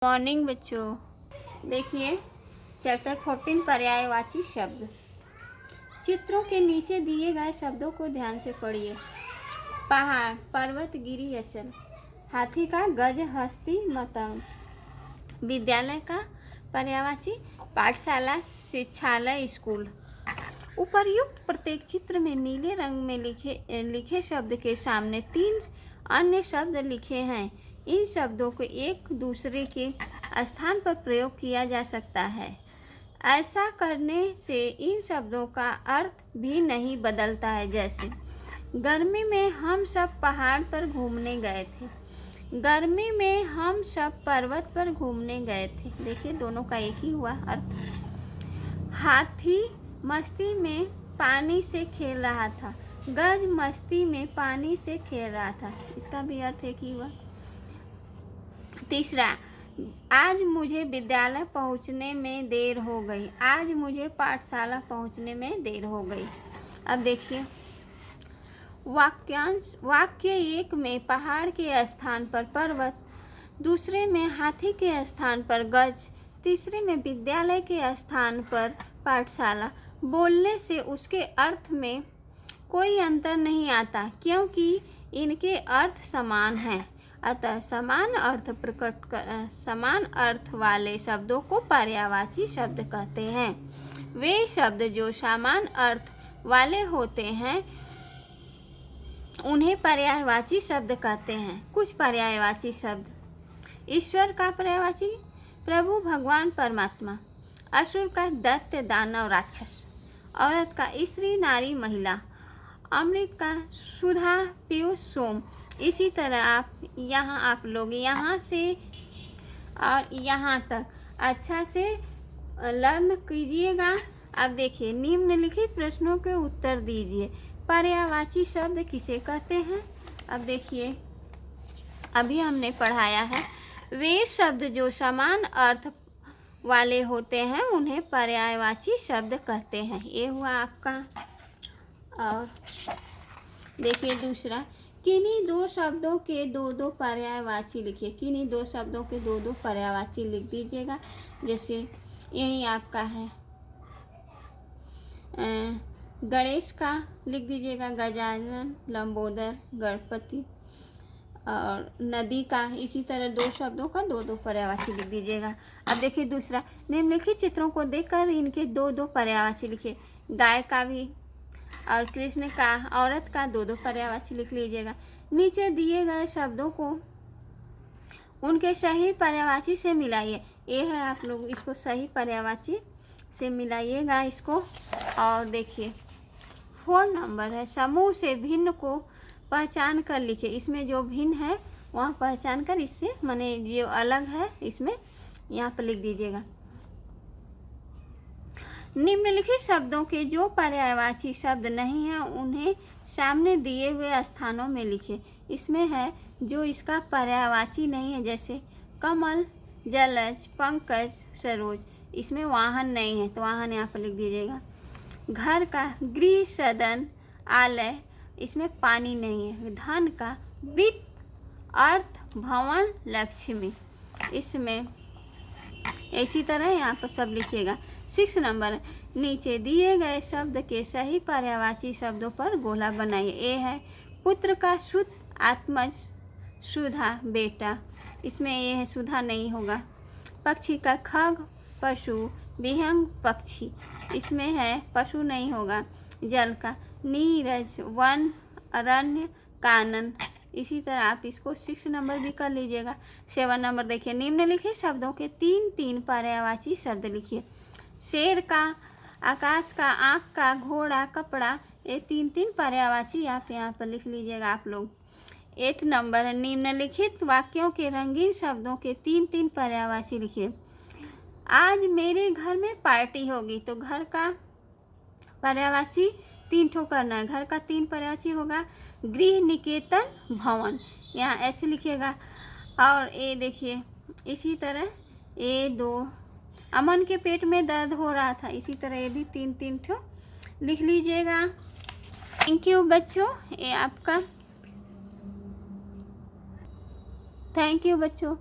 Morning बच्चों। देखिए chapter 14 पर्यायवाची शब्द। चित्रों के नीचे दिए गए शब्दों को ध्यान से पढ़िए। पहाड़, पर्वत, गिरी, अचल। हाथी का गज, हस्ती, मतंग। विद्यालय का पर्यायवाची पाठशाला, शिक्षालय, स्कूल। उपर्युक्त प्रत्येक चित्र में नीले रंग में लिखे शब्द के सामने 3 अन्य शब्द लिखे हैं। इन शब्दों को एक दूसरे के स्थान पर प्रयोग किया जा सकता है। ऐसा करने से इन शब्दों का अर्थ भी नहीं बदलता है। जैसे गर्मी में हम सब पहाड़ पर घूमने गए थे, गर्मी में हम सब पर्वत पर घूमने गए थे। देखिए दोनों का एक ही हुआ अर्थ। हाथी मस्ती में पानी से खेल रहा था, गज मस्ती में पानी से खेल रहा था। इसका भी अर्थ एक ही हुआ। तीसरा, आज मुझे विद्यालय पहुंचने में देर हो गई, आज मुझे पाठशाला पहुंचने में देर हो गई। अब देखिए वाक्यांश। वाक्य 1 में पहाड़ के स्थान पर पर्वत, दूसरे में हाथी के स्थान पर गज, तीसरे में विद्यालय के स्थान पर पाठशाला। बोलने से उसके अर्थ में कोई अंतर नहीं आता क्योंकि इनके अर्थ समान हैं। अतः समान अर्थ वाले शब्दों को पर्यायवाची शब्द कहते हैं। वे शब्द जो समान अर्थ वाले होते हैं उन्हें पर्यायवाची शब्द कहते हैं। कुछ पर्यायवाची शब्द। ईश्वर का पर्यायवाची प्रभु, भगवान, परमात्मा। असुर का दैत्य, दानव, राक्षस। औरत का स्त्री, नारी, महिला। अमृत का सुधा, पीयूष, सोम। इसी तरह आप लोग यहाँ से और यहाँ तक अच्छा से लर्न कीजिएगा। अब देखिए निम्नलिखित प्रश्नों के उत्तर दीजिए। पर्यायवाची शब्द किसे कहते हैं? अब देखिए अभी हमने पढ़ाया है वे शब्द जो समान अर्थ वाले होते हैं उन्हें पर्यायवाची शब्द कहते हैं। ये हुआ आपका। और देखिए दूसरा, किन्हीं 2 शब्दों के 2 पर्यायवाची लिखिए। किन्हीं 2 शब्दों के 2 पर्यायवाची लिख दीजिएगा। जैसे यही आपका है गणेश का लिख दीजिएगा गजानन, लंबोदर, गणपति। और नदी का इसी तरह 2 शब्दों का 2 पर्यायवाची लिख दीजिएगा। अब देखिए दूसरा, निम्नलिखित चित्रों को देखकर इनके 2 पर्यायवाची लिखिए। गाय का भी और कृष्ण का, औरत का 2 पर्यायवाची लिख लीजिएगा। नीचे दिए गए शब्दों को उनके सही पर्यायवाची से मिलाइए। ये है, आप लोग इसको सही पर्यायवाची से मिलाइएगा इसको। और देखिए 4 नंबर है, समूह से भिन्न को पहचान कर लिखे। इसमें जो भिन्न है वहाँ पहचान कर इससे माने जो अलग है इसमें यहाँ पर लिख दीजिएगा। निम्नलिखित शब्दों के जो पर्यायवाची शब्द नहीं है उन्हें सामने दिए हुए स्थानों में लिखे। इसमें है जो इसका पर्यायवाची नहीं है, जैसे कमल, जलज, पंकज, सरोज। इसमें वाहन नहीं है तो वाहन यहाँ पर लिख दीजिएगा। घर का गृह, सदन, आलय। इसमें पानी नहीं है। धन का वित्त, अर्थ, भवन, लक्ष्मी। इसमें इसी तरह यहाँ पर सब लिखिएगा। 6 नंबर, नीचे दिए गए शब्द के सही पर्यायवाची शब्दों पर गोला बनाइए। ए है पुत्र का सुत, आत्मज, सुधा, बेटा। इसमें ये है सुधा नहीं होगा। पक्षी का खग, पशु, विहंग, पक्षी। इसमें है पशु नहीं होगा। जल का नीरज, वन, अरण्य, कानन। इसी तरह आप इसको 6 नंबर भी कर लीजिएगा। 7 नंबर देखिए, निम्नलिखित शब्दों के 3 पर्यायवाची शब्द लिखिए। शेर का, आकाश का, आँख का, घोड़ा, कपड़ा। ये 3 पर्यायवाची आप यहाँ पर लिख लीजिएगा आप लोग। 8 नंबर है, निम्नलिखित वाक्यों के रंगीन शब्दों के 3 पर्यायवाची लिखिए। आज मेरे घर में पार्टी होगी तो घर का पर्यायवाची 3 ठो करना है। घर का 3 पर्यायवाची होगा। गृह, निकेतन, भवन। यहाँ ऐसे लिखिएगा। और ये देखिए इसी तरह ये 2, अमन के पेट में दर्द हो रहा था। इसी तरह ये भी 3 ठो लिख लीजिएगा। थैंक यू बच्चों। ये आपका थैंक यू बच्चों।